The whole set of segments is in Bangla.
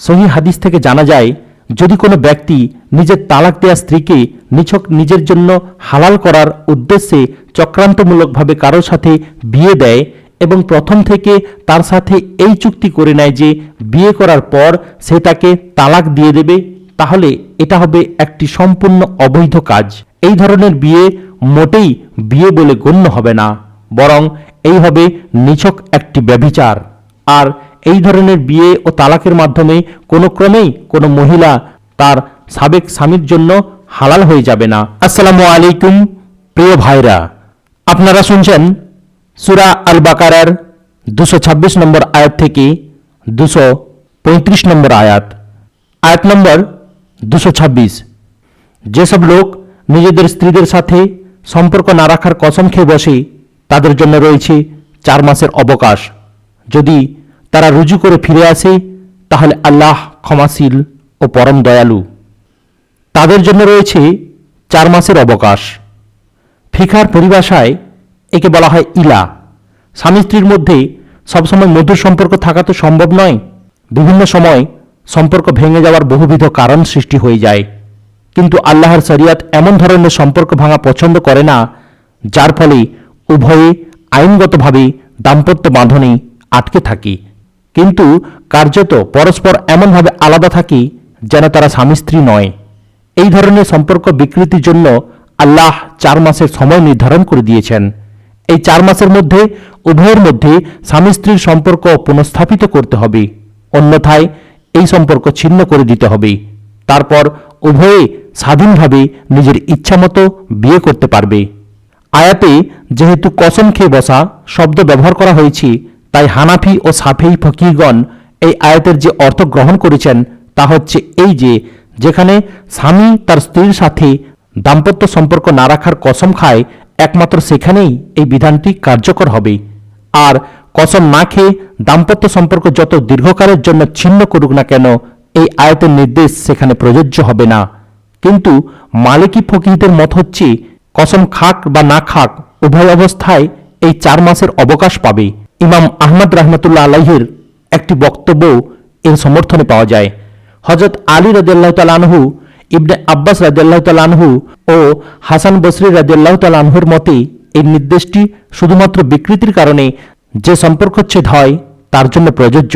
সহিহ হাদিস থেকে জানা যায়, যদি কোনো ব্যক্তি নিজের তালাক দেয়া স্ত্রীকে নিছক নিজের জন্য হালাল করার উদ্দেশ্যে চক্রান্তমূলকভাবে কারোর সাথে বিয়ে দেয় এবং প্রথম থেকে তার সাথে এই চুক্তি করে নেয় যে বিয়ে করার পর সে তাকে তালাক দিয়ে দেবে, তাহলে এটা হবে একটি সম্পূর্ণ অবৈধ কাজ। এই ধরনের বিয়ে মোটেই বিয়ে বলে গণ্য হবে না, বরং এই হবে নিছক একটি ব্যভিচার। আর এই ধরনের বিয়ে ও তালাকের মাধ্যমে কোনো ক্রমেই কোনো মহিলা তার সাবেক স্বামীর জন্য হালাল হয়ে যাবে না। আসসালামু আলাইকুম প্রিয় ভাইরা, আপনারা শুনছেন সূরা আল বাকারার 226 নম্বর আয়াত থেকে 235 নম্বর আয়াত। আয়াত নম্বর 226। যেসব লোক নিজেদের স্ত্রীদের সাথে সম্পর্ক না রাখার কসম খেয়ে বসে, তাদের জন্য রয়েছে 4 মাসের অবকাশ। যদি তারা রুজু করে ফিরে আসে তাহলে আল্লাহ ক্ষমাশীল ও পরম দয়ালু। তাদের জন্য রয়েছে 4 মাসের অবকাশ। ফিকার পরিভাষায় একে বলা হয় ইলা। স্বামী স্ত্রীর মধ্যে সবসময় মধুর সম্পর্ক থাকা তো সম্ভব নয়। বিভিন্ন সময় সম্পর্ক ভেঙে যাওয়ার বহুবিধ কারণ সৃষ্টি হয়ে যায়, কিন্তু আল্লাহর শরিয়ত এমন ধরনের সম্পর্ক ভাঙা পছন্দ করে না যার ফলে উভয়ে আইনগতভাবে দাম্পত্য বাঁধনে আটকে থাকে, কিন্তু কার্যত পরস্পর এমনভাবে আলাদা থাকে যেন তারা স্বামী স্ত্রী নয়। এই ধরনের সম্পর্ক বিকৃতির জন্য আল্লাহ 4 মাসের সময় নির্ধারণ করে দিয়েছেন। এই 4 মাসের মধ্যে উভয়ের মধ্যে স্বামী স্ত্রীর সম্পর্ক পুনঃস্থাপিত করতে হবে, অন্যথায় এই সম্পর্ক ছিন্ন করে দিতে হবে। তারপর উভয়ে স্বাধীনভাবে নিজের ইচ্ছামতো বিয়ে করতে পারবে। আয়াতে যেহেতু কসম খেয়ে বসা শব্দ ব্যবহার করা হয়েছে, তাই হানাফি ও শাফিঈ ফকিহগণ এই আয়াতের যে অর্থ গ্রহণ করেছেন তা হচ্ছে এই যে, যেখানে স্বামী তার স্ত্রীর সাথে দাম্পত্য সম্পর্ক না রাখার কসম খায়, একমাত্র সেখানেই এই বিধানটি কার্যকর হবে। আর কসম না খেয়ে দাম্পত্য সম্পর্ক যত দীর্ঘকালের জন্য ছিন্ন করুক না কেন, এই আয়াতের নির্দেশ সেখানে প্রযোজ্য হবে না। কিন্তু মালিকি ফকিহদের মত হচ্ছে, কসম খাক বা না খাক উভয় অবস্থায় এই 4 মাসের অবকাশ পাবে। ইমাম আহমদ রাহমাতুল্লাহ আলাইহির একটি বক্তব্য এর সমর্থনে পাওয়া যায়। হযরত আলী রাদিয়াল্লাহু তাআলা আনহু, ইবনে আব্বাস রাদিয়াল্লাহু তাআলা আনহু ও হাসান বসরি রাদিয়াল্লাহু তাআলা আনহুর মতে এই নির্দেশটি শুধুমাত্র বিকৃতির কারণে যে সম্পর্কচ্ছেদ হয় তার জন্য প্রযোজ্য।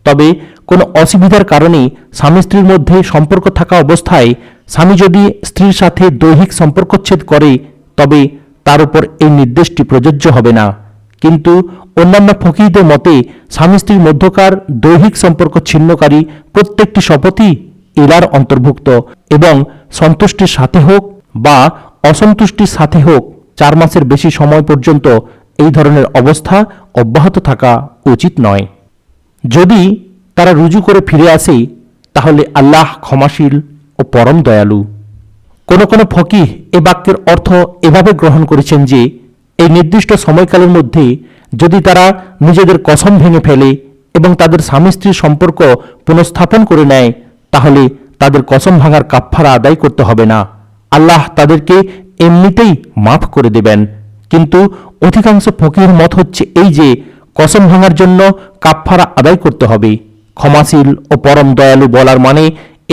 তবে কোনো অসুবিধার কারণে স্বামী স্ত্রীর মধ্যে সম্পর্ক থাকা অবস্থায় স্বামী যদি স্ত্রীর সাথে দৈহিক সম্পর্কচ্ছেদ করে, তবে তার উপর এই নির্দেশটি প্রযোজ্য হবে না। কিন্তু অন্যান্য ফকিহদের মতে স্বামী স্ত্রীর মধ্যকার দৈহিক সম্পর্ক ছিন্নকারী প্রত্যেকটি শপথই ইলার অন্তর্ভুক্ত এবং সন্তুষ্টির সাথে হোক বা অসন্তুষ্টির সাথে হোক 4 মাসের বেশি সময় পর্যন্ত এই ধরনের অবস্থা অব্যাহত থাকা উচিত নয়। যদি তারা রুজু করে ফিরে আসে তাহলে আল্লাহ ক্ষমাশীল ও পরম দয়ালু। কোন কোন ফকিহ এ বাক্যের অর্থ এভাবে গ্রহণ করেছেন যে, এই নির্দিষ্ট সময়কালের মধ্যে যদি তারা নিজেদের কসম ভেঙে ফেলে এবং তাদের স্বামী স্ত্রীর সম্পর্ক পুনঃস্থাপন করে নেয়, তাহলে তাদের কসম ভাঙার কাফফারা আদায় করতে হবে না, আল্লাহ তাদেরকে এমনিতেই মাফ করে দেবেন। কিন্তু অধিকাংশ ফকিহের মত হচ্ছে এই যে, কসম ভাঙার জন্য কাফফারা আদায় করতে হবে। ক্ষমাশীল ও পরম দয়ালু বলার মানে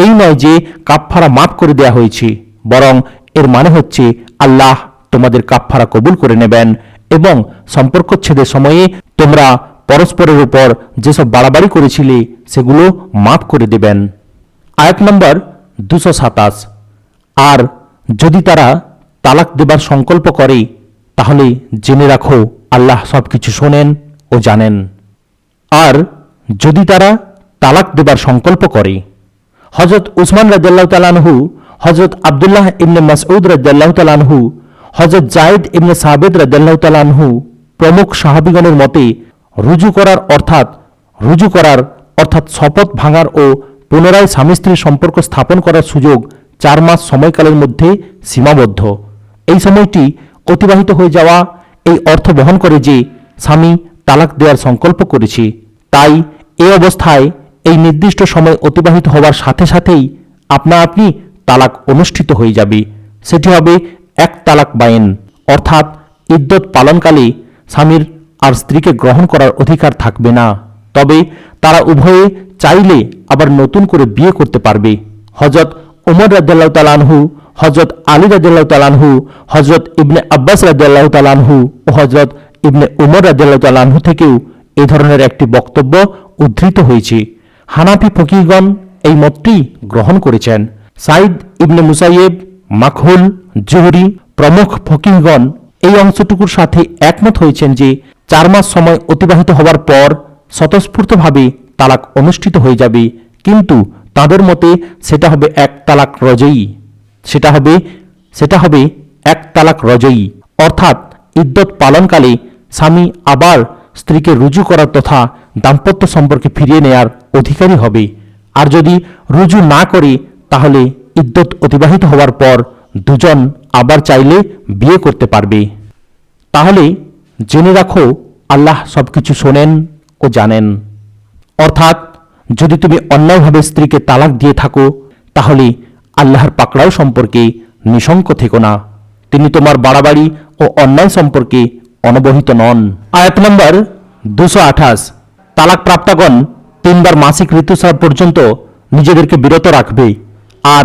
এই নয় যে কাফফারা মাফ করে দেয়া হয়েছে, বরং এর মানে হচ্ছে আল্লাহ তোমাদের কাফফারা কবুল করে নেবেন এবং সম্পর্কচ্ছেদের সময়ে তোমরা পরস্পরের উপর যেসব বাড়াবাড়ি করেছিলে সেগুলো মাফ করে দেবেন। আয়াত নম্বর 227। আর যদি তারা তালাক দেবার সংকল্প করে তাহলে জেনে রাখো আল্লাহ সবকিছু শোনেন ও জানেন। আর যদি তারা তালাক দেবার সংকল্প করে, হযরত উসমান রাদিয়াল্লাহু তাআলা আনহু, হযরত আব্দুল্লাহ ইবনে মাসউদ রাদিয়াল্লাহু তাআলা আনহু, হযরত যায়েদ ইবনে সাবিত রাদিয়াল্লাহু তাআলা আনহু প্রমুখ সাহাবীগণের মতে রুজু করার অর্থাৎ শপথ ভাঙার ও পুনরায় স্বামী স্ত্রীর সম্পর্ক স্থাপন করার সুযোগ 4 মাস সময়কালের মধ্যে সীমাবদ্ধ। এই সময়টি অতিবাহিত হয়ে যাওয়া এই অর্থ বহন করে যে স্বামী তালাক দেওয়ার সংকল্প করেছে। তাই এই অবস্থায় এই নির্দিষ্ট সময় অতিবাহিত হওয়ার সাথে সাথেই আপনা আপনি তালাক অনুষ্ঠিত হয়ে যাবে। সেটি হবে এক তালাক বাইন, অর্থাৎ ইদ্যত পালনকালে স্বামীর আর স্ত্রীকে গ্রহণ করার অধিকার থাকবে না। তবে তারা উভয়ে চাইলে আবার নতুন করে বিয়ে করতে পারবে। হযরত ওমর রাদিয়াল্লাহু তাআলা আনহু, হযরত আলী রাদিয়াল্লাহু তাআলা আনহু, হযরত ইবনে আব্বাস রাদিয়াল্লাহু তাআলা আনহু ও হযরত ইবনে উমর রাদিয়াল্লাহু তাআলা আনহু থেকেও এ ধরনের একটি বক্তব্য উদ্ধৃত হয়েছে। হানাফি ফকিহগণ এই মতটি গ্রহণ করেছেন। সাইদ ইবনে মুসাইয়েব, মাখহুল, জুহরি প্রমুখ ফকিহগণ এই অংশটুকুর সাথে একমত হয়েছেন যে 4 মাস সময় অতিবাহিত হওয়ার পর স্বতঃস্ফূর্তভাবে তালাক অনুষ্ঠিত হয়ে যাবে, কিন্তু তাদের মতে সেটা হবে এক তালাক রজয়ী। সেটা হবে এক তালাক রজয়ী, অর্থাৎ ইদ্যত পালনকালে স্বামী আবার স্ত্রীকে রুজু করার তথা দাম্পত্য সম্পর্কে ফিরিয়ে নেয়ার অধিকারী হবে। আর যদি রুজু না করে তাহলে ইদ্যত অতিবাহিত হওয়ার পর দুজন আবার চাইলে বিয়ে করতে পারবে। তাহলে জেনে রাখো, আল্লাহ সবকিছু শোনেন ও জানেন। অর্থাৎ যদি তুমি অন্যায়ভাবে স্ত্রীকে তালাক দিয়ে থাকো তাহলে আল্লাহর পাকড়াও সম্পর্কে নিশঙ্ক থেকো না। তিনি তোমার বাড়াবাড়ি ও অন্যায় সম্পর্কে অনবহিত নন। আয়াত নম্বর 228, তালাক প্রাপ্তাগণ 3 বার মাসিক ঋতুস্রাব পর্যন্ত নিজেদেরকে বিরত রাখবে, আর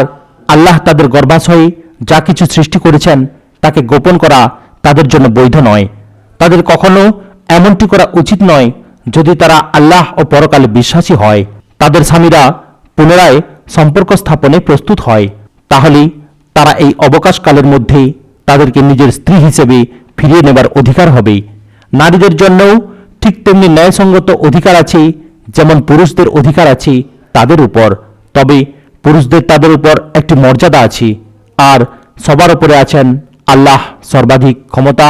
আল্লাহ তাদের গর্ভাশয়ে যা কিছু সৃষ্টি করেছেন তাকে গোপন করা তাদের জন্য বৈধ নয়। তাদের কখনো এমনটি করা উচিত নয় যদি তারা আল্লাহ ও পরকালে বিশ্বাসী হয়। তাদের স্বামীরা পুনরায় সম্পর্ক স্থাপনে প্রস্তুত হয়, তাহলে তারা এই অবকাশকালের মধ্যে তাদেরকে নিজের স্ত্রী হিসেবে ফিরিয়ে নেবার অধিকার হবে। নারীদের জন্যও ঠিক তেমনি ন্যায়সঙ্গত অধিকার আছে যেমন পুরুষদের অধিকার আছে তাদের উপর। তবে পুরুষদের তাদের উপর একটি মর্যাদা আছে, আর সবার উপরে আছেন আল্লাহ সর্বাধিক ক্ষমতা,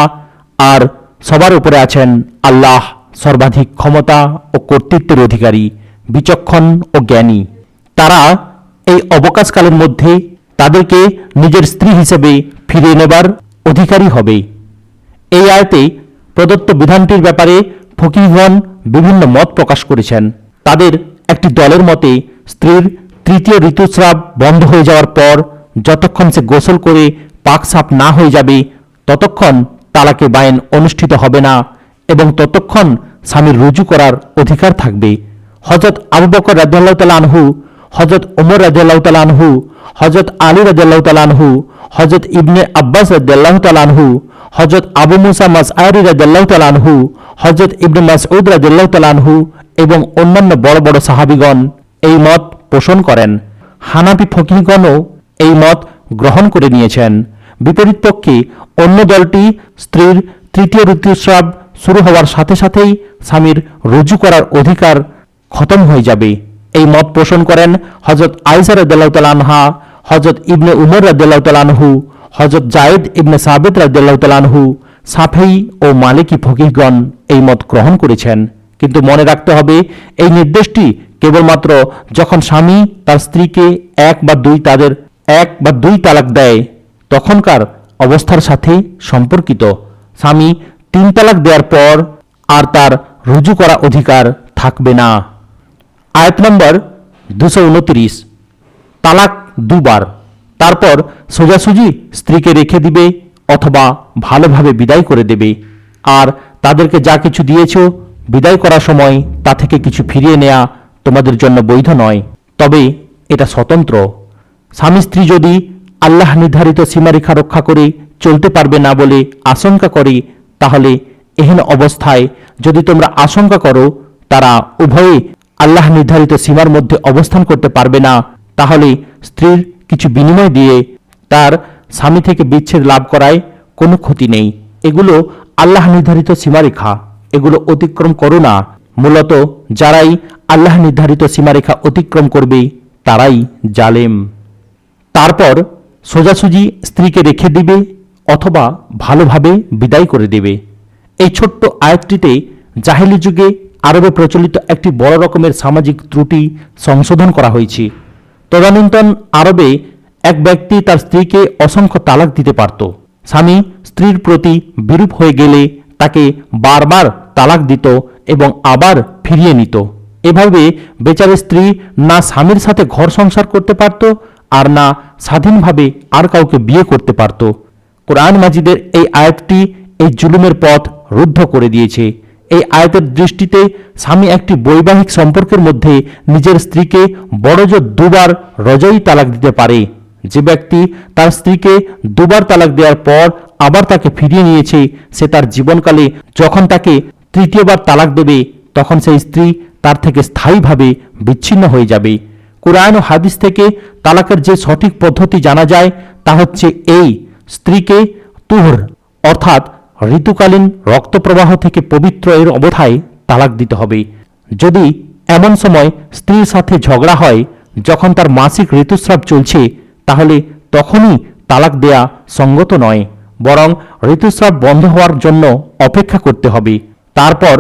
আর সবার উপরে আছেন আল্লাহ সর্বাধিক ক্ষমতা ও কর্তৃত্বের অধিকারী, বিচক্ষণ ও জ্ঞানী। তারা এই অবকাশকালের মধ্যে তাদেরকে নিজের স্ত্রী হিসেবে ফিরিয়ে নেবার অধিকারী হবে। এই আয়াতে প্রদত্ত বিধানটির ব্যাপারে ফকিহগণ বিভিন্ন মত প্রকাশ করেছেন। তাদের একটি দলের মতে স্ত্রীর তৃতীয় ঋতুস্রাব বন্ধ হয়ে যাওয়ার পর যতক্ষণ সে গোসল করে পাক সাফ না হয়ে যাবে ততক্ষণ তালাকে বায়েন অনুষ্ঠিত হবে না এবং ততক্ষণ স্বামীর রুজু করার অধিকার থাকবে। হযরত আবু বকর রাদিয়াল্লাহু তাআলা আনহু, হযরত ওমর রাদিয়াল্লাহু তাআলা আনহু, হযরত আলী রাদিয়াল্লাহু তাআলা আনহু, হযরত ইবনে আব্বাস রাদিয়াল্লাহু তাআলা আনহু, হযরত আবু মুসা মাসআরি রাদিয়াল্লাহু তাআলা আনহু, হযরত ইবনে মাসউদ রাদিয়াল্লাহু তাআলা আনহু এবং অন্যান্য বড় বড় সাহাবীগণ এই মত পোষণ করেন। হানাফি ফকিহগণও এই মত গ্রহণ করে নিয়েছেন। বিপরীত পক্ষে অন্য দলটি স্ত্রীর তৃতীয় ঋতুস্রাব শুরু হওয়ার সাথে সাথেই স্বামীর রুজু করার অধিকার খতম হয়ে যাবে। এই মত পোষণ করেন হযরত আয়েশা রাদিয়াল্লাহু তাআলা আনহা, হযরত ইবনে উমর রাদিয়াল্লাহু তাআলা আনহু, হযরত জায়েদ ইবনে সাবিত রাদিয়াল্লাহু তাআলা আনহু। শাফেঈ ও মালিকি ফকিহগণ এই মত গ্রহণ করেছেন। কিন্তু মনে রাখতে হবে, এই নির্দেশটি কেবলমাত্র যখন স্বামী তার স্ত্রীকে এক বা দুই তালাক দেয় তখনকার অবস্থার সাথে সম্পর্কিত। স্বামী 3 তালাক দেওয়ার পর আর তার রুজু করা অধিকার থাকবে না। আয়াত নম্বর 229, তালাক 2 বার, তারপর সোজাসুজি স্ত্রীকে রেখে দিবে অথবা ভালোভাবে বিদায় করে দেবে। আর তাদেরকে যা কিছু দিয়েছ বিদায় করার সময় তা থেকে কিছু ফিরিয়ে নেওয়া তোমাদের জন্য বৈধ নয়, তবে এটা স্বতন্ত্র। স্বামী স্ত্রী যদি আল্লাহ নির্ধারিত সীমারেখা রক্ষা করে চলতে পারবে না বলে আশঙ্কা করে, তাহলে এহেন অবস্থায় যদি তোমরা আশঙ্কা করো তারা উভয়ে আল্লাহ নির্ধারিত সীমার মধ্যে অবস্থান করতে পারবে না, তাহলে স্ত্রীর কিছু বিনিময় দিয়ে তার স্বামী থেকে বিচ্ছেদ লাভ করায় কোনো ক্ষতি নেই। এগুলো আল্লাহ নির্ধারিত সীমারেখা, এগুলো অতিক্রম করো না। মূলত যারাই আল্লাহ নির্ধারিত সীমারেখা অতিক্রম করবে তারাই জালেম। তারপর সোজাসুজি স্ত্রীকে রেখে দিবে অথবা ভালোভাবে বিদায় করে দেবে। এই ছোট্ট আয়াতটিতে জাহেলি যুগে আরবে প্রচলিত একটি বড় রকমের সামাজিক ত্রুটি সংশোধন করা হয়েছে। তদানীন্তন আরবে এক ব্যক্তি তার স্ত্রীকে অসংখ্য তালাক দিতে পারত। স্বামী স্ত্রীর প্রতি বিরূপ হয়ে গেলে তাকে বারবার তালাক দিত এবং আবার ফিরিয়ে নিত। এভাবে বেচারি স্ত্রী না স্বামীর সাথে ঘর সংসার করতে পারত আর না স্বাধীনভাবে আর কাউকে বিয়ে করতে পারত। কোরআন মাজিদের এই আয়াতটি এই জুলুমের পথ রুদ্ধ করে দিয়েছে। এই আয়াতের দৃষ্টিতে স্বামী একটি বৈবাহিক সম্পর্কের মধ্যে নিজের স্ত্রীকে বড়জোর দুবার রজই তালাক দিতে পারে। যে ব্যক্তি তার স্ত্রীকে দুবার তালাক দেওয়ার পর আবার তাকে ফিরিয়ে নিয়েছে, সে তার জীবনকালে যখন তাকে তৃতীয়বার তালাক দেবে তখন সেই স্ত্রী তার থেকে স্থায়ীভাবে বিচ্ছিন্ন হয়ে যাবে। কুরআন ও হাদিস থেকে তালাকের যে সঠিক পদ্ধতি জানা যায় তা হচ্ছে এই: স্ত্রীকে তুহর অর্থাৎ ঋতুকালীন রক্তপ্রবাহ থেকে পবিত্র এর অবস্থায় তালাক দিতে হবে। যদি এমন সময় স্ত্রীর সাথে ঝগড়া হয় যখন তার মাসিক ঋতুস্রাব চলছে, তাহলে তখনই তালাক দেয়া সঙ্গত নয়, বরং ঋতুস্রাব বন্ধ হওয়ার জন্য অপেক্ষা করতে হবে। তারপর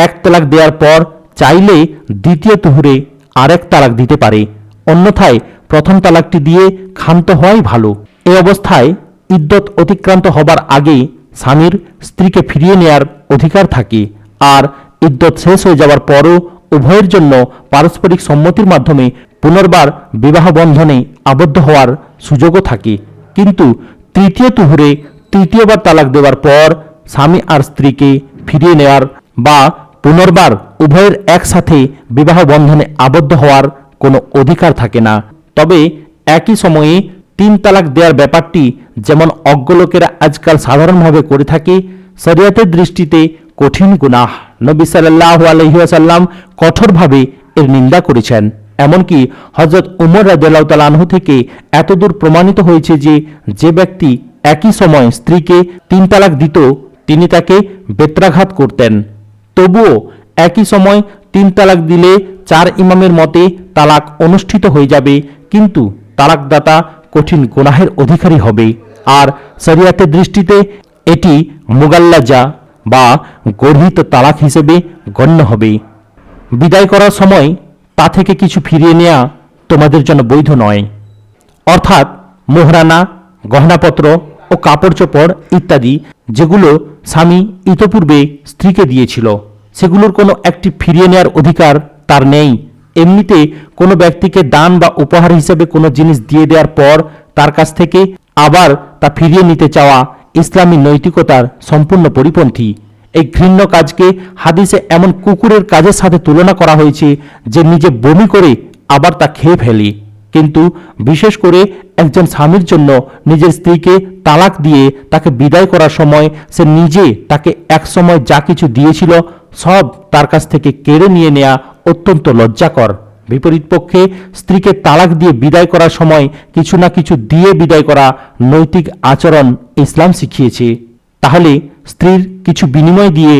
এক তালাক দেওয়ার পর চাইলে দ্বিতীয় তুহুরে আরেক তালাক দিতে পারে, অন্যথায় প্রথম তালাকটি দিয়ে ক্ষান্ত হওয়াই ভালো। এই অবস্থায় ইদ্যত অতিক্রান্ত হবার আগে স্বামীর স্ত্রীকে ফিরিয়ে নেয়ার অধিকার থাকে, আর ইদ্যত শেষ হয়ে যাওয়ার পরও উভয়ের জন্য পারস্পরিক সম্মতির মাধ্যমে পুনর্বার বিবাহ বন্ধনে আবদ্ধ হওয়ার সুযোগও থাকে। কিন্তু তৃতীয় তুহুরে তৃতীয়বার তালাক দেওয়ার পর স্বামী আর স্ত্রীকে ফিরিয়ে নেওয়ার বা পুনর্বার উভয়ের একসাথে বিবাহ বন্ধনে আবদ্ধ হওয়ার কোনো অধিকার থাকে না। তবে একই সময়ে তিন তালাক দেওয়ার ব্যাপারটি যেমন অজ্ঞ লোকেরা আজকাল সাধারণভাবে করে থাকে, শরিয়তের দৃষ্টিতে কঠিন গুনাহ। নবী সাল্লাল্লাহু আলাইহি ওয়াসাল্লাম কঠোরভাবে এর নিন্দা করেছেন। এমনকি হযরত উমর রাদিয়াল্লাহু তাআলা আনহু থেকে এতদূর প্রমাণিত হয়েছে যে যে ব্যক্তি একই সময় স্ত্রীকে তিন তালাক দিত তিনি তাকে বেত্রাঘাত করতেন। তবুও একই সময় তিন তালাক দিলে চার ইমামের মতে তালাক অনুষ্ঠিত হয়ে যাবে, কিন্তু তালাকদাতা কঠিন গুনাহের অধিকারী হবে। আর শরিয়তের দৃষ্টিতে এটি মুগাল্লাজা বা গর্হিত তালাক হিসেবে গণ্য হবে। বিদায় করার সময় তা থেকে কিছু ফিরিয়ে নেওয়া তোমাদের জন্য বৈধ নয়, অর্থাৎ মোহরানা, গহনাপত্র ও কাপড় চোপড় ইত্যাদি যেগুলো স্বামী ইতপূর্বে স্ত্রীকে দিয়েছিল, সেগুলোর কোনো একটি ফিরিয়ে নেওয়ার অধিকার তার নেই। এমনিতে কোনো ব্যক্তিকে দান বা উপহার হিসেবে কোনো জিনিস দিয়ে দেওয়ার পর তার কাছ থেকে আবার তা ফিরিয়ে নিতে চাওয়া ইসলামী নৈতিকতার সম্পূর্ণ পরিপন্থী। এই ঘৃণ্য কাজকে হাদিসে এমন কুকুরের কাজের সাথে তুলনা করা হয়েছে যে নিজে বমি করে আবার তা খেয়ে ফেলে। কিন্তু বিশেষ করে একজন স্বামীর জন্য নিজের স্ত্রীকে তালাক দিয়ে তাকে বিদায় করার সময় সে নিজে তাকে এক সময় যা কিছু দিয়েছিল সব তার কাছ থেকে কেড়ে নিয়ে নেওয়া অত্যন্ত লজ্জাকর। বিপরীতপক্ষে স্ত্রীকে তালাক দিয়ে বিদায় করার সময় কিছু না কিছু দিয়ে বিদায় করা নৈতিক আচরণ ইসলাম শিখিয়েছে। তাহলে স্ত্রীর কিছু বিনিময় দিয়ে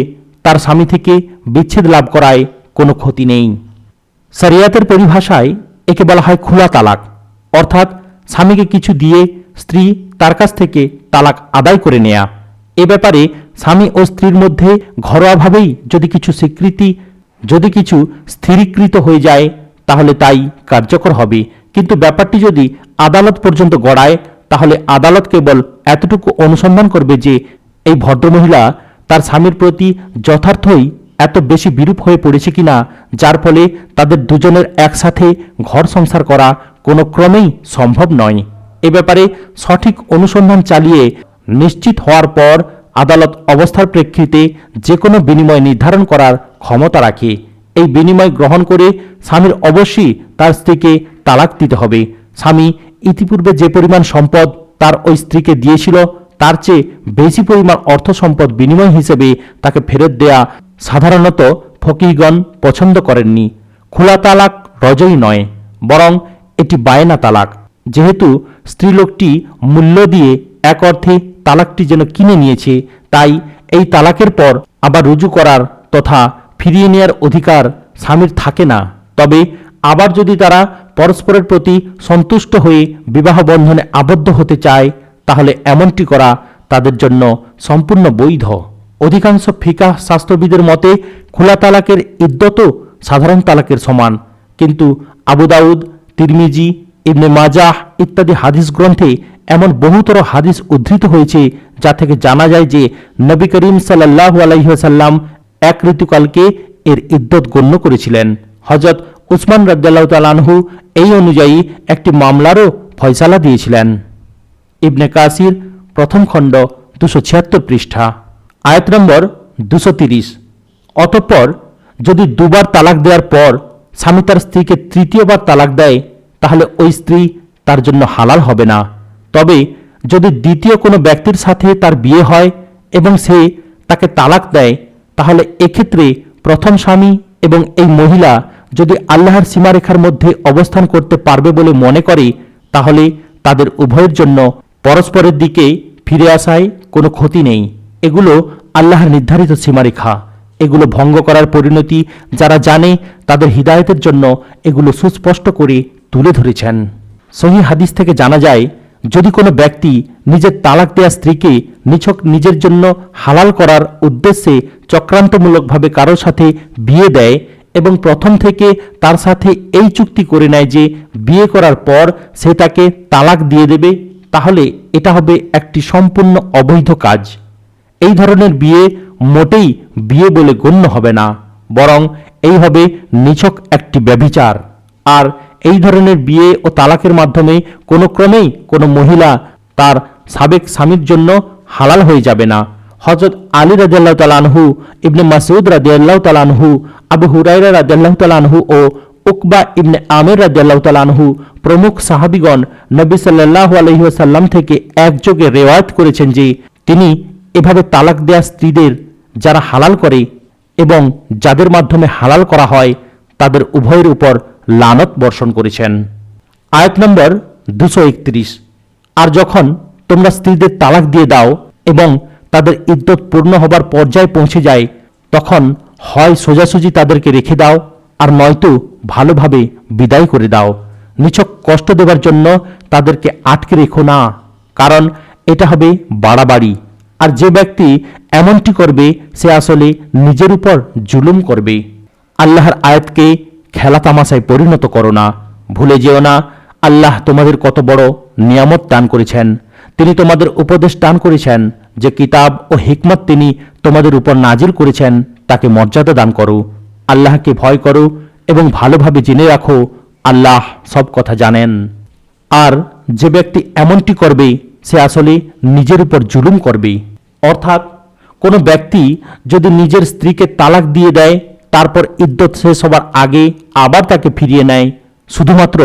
তার স্বামী থেকে বিচ্ছেদ লাভ করায় কোনো ক্ষতি নেই। শরিয়তের পরিভাষায় একে বলা হয় খোলা তালাক, অর্থাৎ স্বামীকে কিছু দিয়ে স্ত্রী তার কাছ থেকে তালাক আদায় করে নেয়া। এ ব্যাপারে স্বামী ও স্ত্রীর মধ্যে ঘরোয়াভাবেই যদি কিছু স্থিরীকৃত হয়ে যায় তাহলে তাই কার্যকর হবে। কিন্তু ব্যাপারটি যদি আদালত পর্যন্ত গড়ায় তাহলে আদালত কেবল এতটুকু অনুসন্ধান করবে যে এই ভদ্রমহিলা তার স্বামীর প্রতি যথার্থই এত বেশি বিরূপ হয়ে পড়েছে কিনা, যার ফলে তাদের দুজনের একসাথে ঘর সংসার করা কোনো ক্রমেই সম্ভব নয়। এ ব্যাপারে সঠিক অনুসন্ধান চালিয়ে নিশ্চিত হওয়ার পর আদালত অবস্থার প্রেক্ষিতে যে কোনো বিনিময় নির্ধারণ করার ক্ষমতা রাখে। এই বিনিময় গ্রহণ করে স্বামীর অবশ্যই তার স্ত্রীকে তালাক দিতে হবে। স্বামী ইতিপূর্বে যে পরিমাণ সম্পদ তার ওই স্ত্রীকে দিয়েছিল তার চেয়ে বেশি পরিমাণ অর্থ সম্পদ বিনিময় হিসেবে তাকে ফেরত দেয়া সাধারণত ফকিহগণ পছন্দ করেননি। খোলা তালাক রজই নয়, বরং এটি বায়না তালাক। যেহেতু স্ত্রীলোকটি মূল্য দিয়ে এক অর্থে তালাকটি যেন কিনে নিয়েছে, তাই এই তালাকের পর আবার রুজু করার তথা ফিরিয়ে নেওয়ার অধিকার স্বামীর থাকে না। তবে আবার যদি তারা পরস্পরের প্রতি সন্তুষ্ট হয়ে বিবাহ বন্ধনে আবদ্ধ হতে চায় তাহলে এমনটি করা তাদের জন্য সম্পূর্ণ বৈধ। অধিকাংশ ফিকাহ শাস্ত্রবিদের মতে খোলা তালাকের ইদ্যতও সাধারণ তালাকের সমান, কিন্তু আবু দাউদ, তিরমিজি, ইবনে মাজাহ ইত্যাদি হাদিস গ্রন্থে এমন বহুতর হাদিস উদ্ধৃত হয়েছে যা থেকে জানা যায় যে নবী করিম সাল্লাল্লাহু আলাইহি ওয়াসাল্লাম এক ঋতুকালকে এর ইদ্যত গণ্য করেছিলেন। হযরত উসমান রাদিয়াল্লাহু তাআলা আনহু এই অনুযায়ী একটি মামলারও ফয়সালা দিয়েছিলেন। ইবনে কাসির প্রথম খণ্ড 276 পৃষ্ঠা, আয়াত নম্বর 230। অতঃপর যদি দুবার তালাক দেওয়ার পর স্বামী তার স্ত্রীকে তৃতীয়বার তালাক দেয়, তাহলে ওই স্ত্রী তার জন্য হালাল হবে না। তবে যদি দ্বিতীয় কোনো ব্যক্তির সাথে তার বিয়ে হয় এবং সে তাকে তালাক দেয়, তাহলে এক্ষেত্রে প্রথম স্বামী এবং এই মহিলা যদি আল্লাহর সীমারেখার মধ্যে অবস্থান করতে পারবে বলে মনে করে, তাহলে তাদের উভয়ের জন্য পরস্পরের দিকে ফিরে আসায় কোনো ক্ষতি নেই। এগুলো আল্লাহর নির্ধারিত সীমারেখা। এগুলো ভঙ্গ করার পরিণতি যারা জানে, তাদের হিদায়তের জন্য এগুলো সুস্পষ্ট করে তুলে ধরেছেন। সহিহ হাদিস থেকে জানা যায়, যদি কোনো ব্যক্তি নিজের তালাক দেয়া স্ত্রীকে নিছক নিজের জন্য হালাল করার উদ্দেশ্যে চক্রান্তমূলকভাবে কারোর সাথে বিয়ে দেয় এবং প্রথম থেকে তার সাথে এই চুক্তি করে নেয় যে বিয়ে করার পর সে তাকে তালাক দিয়ে দেবে, তাহলে এটা হবে একটি সম্পূর্ণ অবৈধ কাজ। এই ধরনের বিয়ে মোটেই বিয়ে বলে গণ্য হবে না, বরং এই হবে নিছক একটি ব্যভিচার। আর এই ধরনের বিয়ে ও তালাকের মাধ্যমে কোনো ক্রমেই কোনো মহিলা তার সাবেক স্বামীর জন্য হালাল হয়ে যাবে না। হযরত আলী রাদিয়াল্লাহু তাআলা আনহু, ইবনে মাসউদ রাদিয়াল্লাহু তাআলা আনহু, আবু হুরায়রা রাদিয়াল্লাহু তাআলা আনহু ও উকবা ইবনে আমির রাদিয়াল্লাহু তাআলা আনহু প্রমুখ সাহাবীগণ নবী সাল্লাল্লাহু আলাইহি ওয়াসাল্লাম থেকে একযোগে রিওয়ায়াত করেছেন যে তিনি এভাবে তালাক দেয়া স্ত্রীদের যারা হালাল করে এবং যাদের মাধ্যমে হালাল করা হয়, তাদের উভয়ের উপর লানত বর্ষণ করেছেন। আয়াত নম্বর 231। আর যখন তোমরা স্ত্রীদের তালাক দিয়ে দাও এবং তাদের ইদ্যত পূর্ণ হবার পর্যায়ে পৌঁছে যায়, তখন হয় সোজাসুজি তাদেরকে রেখে দাও, আর নয়তো ভালোভাবে বিদায় করে দাও। নিছক কষ্ট দেবার জন্য তাদেরকে আটকে রেখো না, কারণ এটা হবে বাড়াবাড়ি। আর যে ব্যক্তি এমনটি করবে সে আসলে নিজের উপর জুলুম করবে। আল্লাহর আয়াতকে খেলা তামাশায় পরিণত করো না। ভুলে যেও না আল্লাহ তোমাদের কত বড় নিয়ামত দান করেছেন। তিনি তোমাদের উপদেশ দান করেছেন, যে কিতাব ও হিকমত তিনি তোমাদের উপর নাজিল করেছেন তাকে মর্যাদা দান করো। আল্লাহকে ভয় করো এবং ভালোভাবে জেনে রাখো আল্লাহ সব কথা জানেন। আর যে ব্যক্তি এমনটি করবে সে আসলে নিজের উপর জুলুম করবে। অর্থাৎ কোনো ব্যক্তি যদি নিজের স্ত্রীকে তালাক দিয়ে দেয়, তারপর ইদ্যত শেষ হবার আগে আবার তাকে ফিরিয়ে নেয় শুধুমাত্র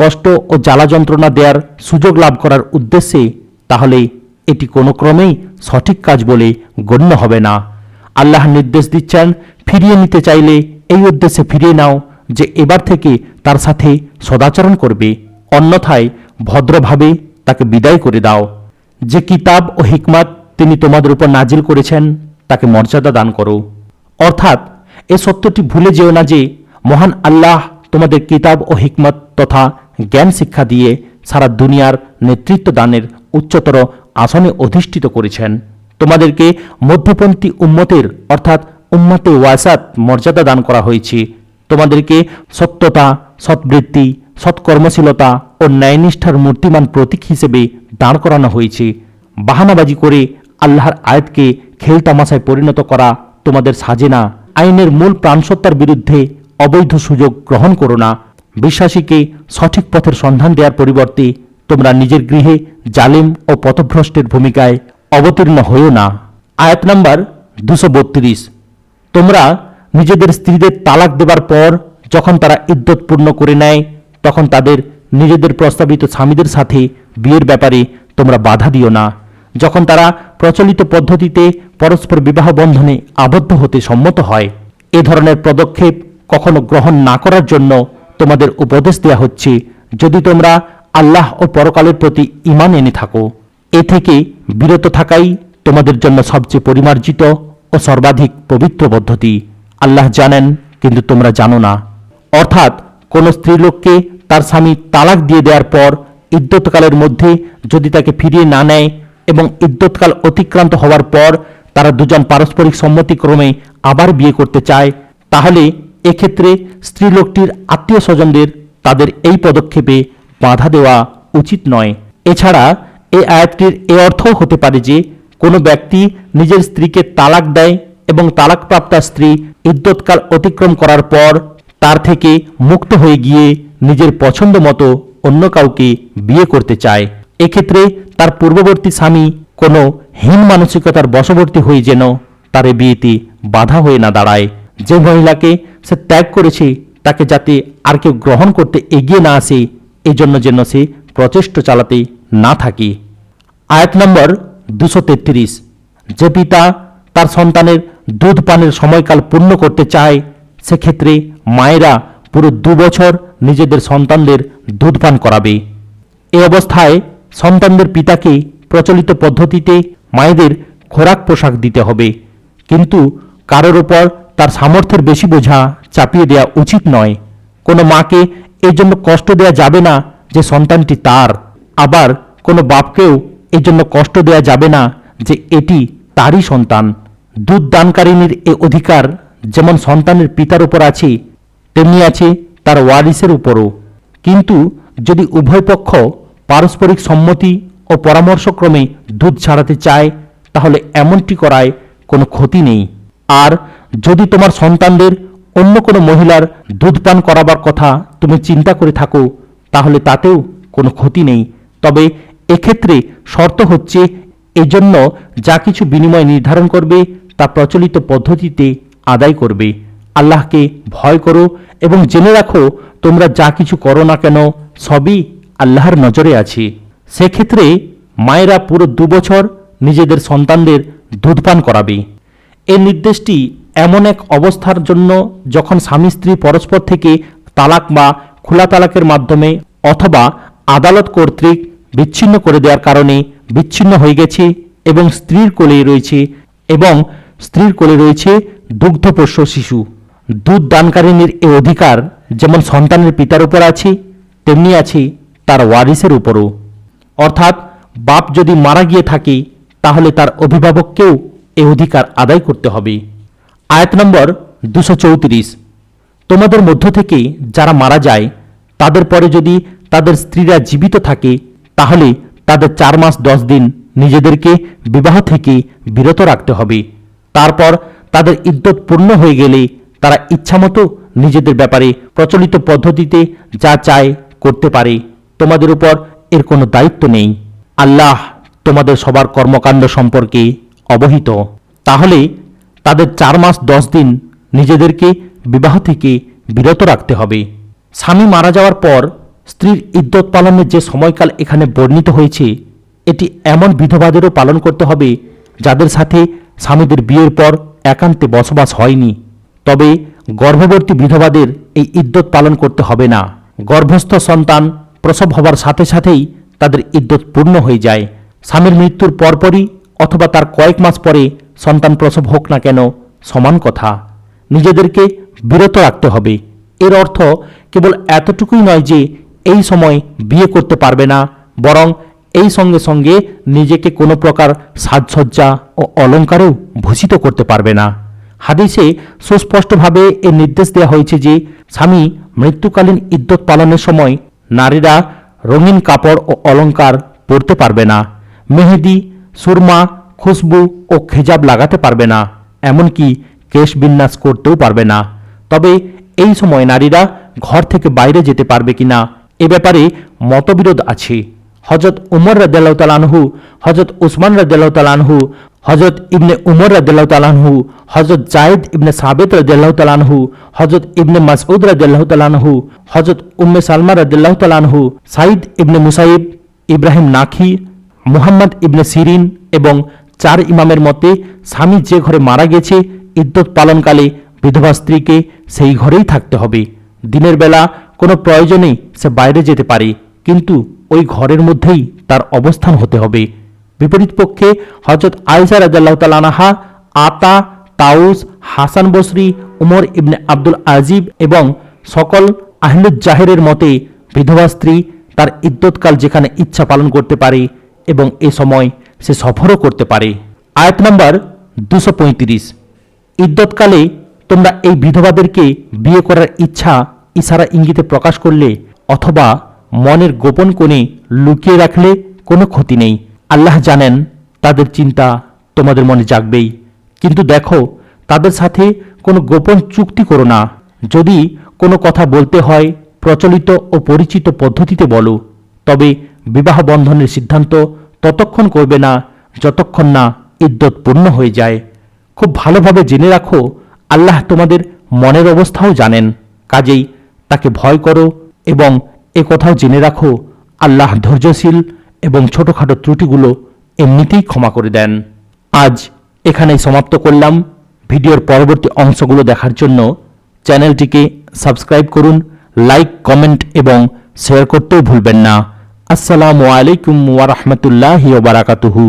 কষ্ট ও জ্বালা যন্ত্রণা দেওয়ার সুযোগ লাভ করার উদ্দেশ্যে, তাহলে এটি কোনো ক্রমেই সঠিক কাজ বলে গণ্য হবে না। আল্লাহ নির্দেশ দিচ্ছেন, ফিরিয়ে নিতে চাইলে এই উদ্দেশ্যে ফিরিয়ে নাও যে এবার থেকে তার সাথে সদাচরণ করবে, অন্যথায় ভদ্রভাবে তাকে বিদায় করে দাও। যে কিতাব ও হিকমত তিনি তোমাদের উপর নাজিল করেছেন তাকে মর্যাদা দান করো। অর্থাৎ এ সত্যটি ভুলে যেও না যে মহান আল্লাহ তোমাদের কিতাব ও হিকমত তথা জ্ঞান শিক্ষা দিয়ে সারা দুনিয়ার নেতৃত্ব দানের উচ্চতর আসনে অধিষ্ঠিত করেছেন। তোমাদেরকে মধ্যপন্থী উম্মতের অর্থাৎ উম্মতে ওয়াসাত মর্যাদা দান করা হয়েছে। তোমাদেরকে সত্যতা, সৎবৃত্তি, সৎকর্মশীলতা ও ন্যায়নিষ্ঠার মূর্তিমান প্রতীক হিসেবে দাঁড় করানো হয়েছে। বাহানাবাজি করে আল্লাহর আয়াতকে খেলতামাশায় পরিণত করা তোমাদের সাজে না। আইনের মূল প্রাণসত্তার বিরুদ্ধে অবৈধ সুযোগ গ্রহণ করো না। বিশ্বাসীকে সঠিক পথের সন্ধান দেওয়ার পরিবর্তে তোমরা নিজের গৃহে জালিম ও পথভ্রষ্টের ভূমিকায় অবতীর্ণ হইও না। আয়াত নাম্বার 232। তোমরা নিজেদের স্ত্রীদের তালাক দেবার পর যখন তারা ইদ্যত পূর্ণ করে নেয়, তখন তাদের নিজেদের প্রস্তাবিত স্বামীদের সাথে বিয়ের ব্যাপারে তোমরা বাধা দিও না। যখন তারা প্রচলিত পদ্ধতিতে পরস্পর বিবাহ বন্ধনে আবদ্ধ হতে সম্মত হয়, এ ধরনের পদক্ষেপ কখনো গ্রহণ না করার জন্য তোমাদের উপদেশ দেওয়া হচ্ছে, যদি তোমরা আল্লাহ ও পরকালের প্রতি ঈমান এনে থাকো। এ থেকে বিরত থাকাই তোমাদের জন্য সবচেয়ে পরিমার্জিত ও সর্বাধিক পবিত্র পদ্ধতি। আল্লাহ জানেন, কিন্তু তোমরা জানো না। অর্থাৎ কোন স্ত্রীলোককে তার স্বামী তালাক দিয়ে দেওয়ার পর ইদ্যতকালের মধ্যে যদি তাকে ফিরিয়ে না নেয় এবং ইদ্যতকাল অতিক্রান্ত হওয়ার পর তারা দুজন পারস্পরিক সম্মতিক্রমে আবার বিয়ে করতে চায়, তাহলে এক্ষেত্রে স্ত্রীলোকটির আত্মীয় স্বজনদের তাদের এই পদক্ষেপে বাধা দেওয়া উচিত নয়। এছাড়া এই আয়াতটির এ অর্থও হতে পারে যে কোনো ব্যক্তি নিজের স্ত্রীকে তালাক দেয় এবং তালাকপ্রাপ্তা স্ত্রী ইদ্যতকাল অতিক্রম করার পর তার থেকে মুক্ত হয়ে গিয়ে নিজের পছন্দ মতো অন্য কাউকে বিয়ে করতে চায়। এক্ষেত্রে তার পূর্ববর্তী স্বামী কোনো হীন মানসিকতার বশবর্তী হয়ে যেন তার বিয়েতে বাধা হয়ে না দাঁড়ায়। যে মহিলাকে সে ত্যাগ করেছে তাকে যাতে আর কেউ গ্রহণ করতে এগিয়ে না আসে, এই জন্য যেন সে প্রচেষ্টা চালাতে না থাকে। আয়াত নম্বর 233। যে পিতা তার সন্তানের দুধ পানের সময়কাল পূর্ণ করতে চায়, সেক্ষেত্রে মায়েরা পুরো 2 বছর নিজেদের সন্তানদের দুধ পান করাবে। এ অবস্থায় সন্তানদের পিতাকে প্রচলিত পদ্ধতিতে মায়েদের খোরাক পোশাক দিতে হবে, কিন্তু কারোর ওপর তার সামর্থ্যের বেশি বোঝা চাপিয়ে দেওয়া উচিত নয়। কোনো মাকে এই জন্য কষ্ট দেওয়া যাবে না যে সন্তানটি তার, আবার কোনো বাপকেও এই জন্য কষ্ট দেওয়া যাবে না যে এটি তারই সন্তান। দুধ দানকারিনীর এ অধিকার যেমন সন্তানের পিতার উপর আছে, তেমনি আছে তার ওয়ারিসের উপরও। কিন্তু যদি উভয় পক্ষ পারস্পরিক সম্মতি ও পরামর্শক্রমে দুধ ছাড়াতে চায়, তাহলে এমনটি করায় কোনো ক্ষতি নেই। আর যদি তোমার সন্তানদের অন্য কোনো মহিলার দুধ পান করাবার কথা তুমি চিন্তা করে থাকো, তাহলে তাতেও কোনো ক্ষতি নেই। তবে এক্ষেত্রে শর্ত হচ্ছে, এজন্য যা কিছু বিনিময় নির্ধারণ করবে তা প্রচলিত পদ্ধতিতে আদায় করবে। আল্লাহকে ভয় করো এবং জেনে রাখো, তোমরা যা কিছু করো না কেন সবই আল্লাহর নজরে আছে। সেক্ষেত্রে মায়েরা পুরো 2 বছর নিজেদের সন্তানদের দুধ পান করাবে। এই নির্দেশটি এমন এক অবস্থার জন্য যখন স্বামী স্ত্রী পরস্পর থেকে তালাক বা খোলা তালাকের মাধ্যমে অথবা আদালত কর্তৃক বিচ্ছিন্ন করে দেওয়ার কারণে বিচ্ছিন্ন হয়ে গেছে এবং স্ত্রীর কোলে রয়েছে দুগ্ধপোষ্য শিশু। দুধ দানকারিনীর এ অধিকার যেমন সন্তানের পিতার উপর আছে, তেমনি আছে তার ওয়ারিসের উপরও। অর্থাৎ বাপ যদি মারা গিয়ে থাকে, তাহলে তার অভিভাবককেও এ অধিকার আদায় করতে হবে। আয়াত নম্বর 234। তোমাদের মধ্য থেকে যারা মারা যায়, তাদের পরে যদি তাদের স্ত্রীরা জীবিত থাকে, তাহলে তাদের 4 মাস 10 দিন নিজেদেরকে বিবাহ থেকে বিরত রাখতে হবে। তারপর তাদের ইদ্যত পূর্ণ হয়ে গেলে তারা ইচ্ছামতো নিজেদের ব্যাপারে প্রচলিত পদ্ধতিতে যা চায় করতে পারে। তোমাদের উপর এর কোনো দায়িত্ব নেই। আল্লাহ তোমাদের সবার কর্মকাণ্ড সম্পর্কে অবহিত। তাহলে তাদের 4 মাস 10 দিন নিজেদেরকে বিবাহ থেকে বিরত রাখতে হবে। স্বামী মারা যাওয়ার পর স্ত্রীর ইদ্যত পালনের যে সময়কাল এখানে বর্ণিত হয়েছে, এটি এমন বিধবাদেরও পালন করতে হবে যাদের সাথে স্বামীদের বিয়ের পর একান্তে বসবাস হয়নি। তবে গর্ভবতী বিধবাদের এই ইদ্যত পালন করতে হবে না। গর্ভস্থ সন্তান প্রসব হবার সাথে সাথেই তাদের ইদ্যত পূর্ণ হয়ে যায়। স্বামীর মৃত্যুর পরপরই অথবা তার কয়েক মাস পরে সন্তান প্রসব হোক না কেন, সমান কথা। নিজেদেরকে বিরত রাখতে হবে। এর অর্থ কেবল এতটুকুই নয় যে এই সময় বিয়ে করতে পারবে না, বরং এই সঙ্গে সঙ্গে নিজেকে কোনো প্রকার সাজসজ্জা ও অলঙ্কারেও ভূষিত করতে পারবে না। হাদিসে সুস্পষ্টভাবে এর নির্দেশ দেওয়া হয়েছে যে স্বামী মৃত্যুকালীন ইদ্যত পালনের সময় নারীরা রঙিন কাপড় ও অলঙ্কার পরতে পারবে না, মেহেদি, সুরমা, খুশবু ও খেজাব লাগাতে পারবে না, এমনকি কেশ বিন্যাস করতেও পারবে না। তবে এই সময় নারীরা ঘর থেকে বাইরে যেতে পারবে কিনা এ ব্যাপারে মতবিরোধ আছে। হযরত উমর রাদিয়াল্লাহু তাআলা আনহু, হযরত উসমান রাদিয়াল্লাহু তাআলা আনহু, হযরত ইবনে উমর রাদিয়াল্লাহু তাআলা আনহু, হযরত জায়েদ ইবনে সাবিত রাদিয়াল্লাহু তাআলা আনহু, হযরত ইবনে মাসউদ রাদিয়াল্লাহু তাআলা আনহু, হযরত উম্মে সালমা রাদিয়াল্লাহু তাআলা আনহু, সাঈদ ইবনে মুসাইব, ইব্রাহিম নাখি, মুহাম্মদ ইবনে সিরিন এবং 4 ইমামের মতে স্বামী যে ঘরে মারা গেছে, ইদ্যত পালনকালে বিধবা স্ত্রীকে সেই ঘরেই থাকতে হবে। দিনের বেলা কোনো প্রয়োজনেই সে বাইরে যেতে পারে, কিন্তু ওই ঘরের মধ্যেই তার অবস্থান হতে হবে। বিপরীত পক্ষে হযরত আয়েশা রাদিয়াল্লাহু তাআলা আনহা, আতা, তাউস, হাসান বসরি, উমর ইবনে আব্দুল আজিব এবং সকল আহলুজ জাহেরের মতে বিধবা স্ত্রী তার ইদ্যতকাল যেখানে ইচ্ছা পালন করতে পারে এবং এ সময় সে সফরও করতে পারে। আয়াত নম্বর 235। ইদ্যতকালে তোমরা এই বিধবাদেরকে বিয়ে করার ইচ্ছা ইশারা ইঙ্গিতে প্রকাশ করলে অথবা মনের গোপন কোণে লুকিয়ে রাখলে কোনো ক্ষতি নেই। আল্লাহ জানেন তাদের চিন্তা তোমাদের মনে জাগবেই। কিন্তু দেখো, তাদের সাথে কোনো গোপন চুক্তি করো না। যদি কোনো কথা বলতে হয় প্রচলিত ও পরিচিত পদ্ধতিতে বলো, তবে বিবাহ বন্ধনের সিদ্ধান্ত ততক্ষণ করবে না যতক্ষণ না ইদ্যত পূর্ণ হয়ে যায়। খুব ভালোভাবে জেনে রাখো, আল্লাহ তোমাদের মনের অবস্থাও জানেন, কাজেই তাকে ভয় করো এবং এ কথাও জেনে রাখো আল্লাহ ধৈর্যশীল এবং ছোটখাটো ত্রুটিগুলো এমনিতেই ক্ষমা করে দেন। আজ এখানেই সমাপ্ত করলাম। ভিডিওর পরবর্তী অংশগুলো দেখার জন্য চ্যানেলটিকে সাবস্ক্রাইব করুন, লাইক, কমেন্ট এবং শেয়ার করতেও ভুলবেন না। আসসালামু আলাইকুম ওয়া রাহমাতুল্লাহি ওয়া বারাকাতুহু।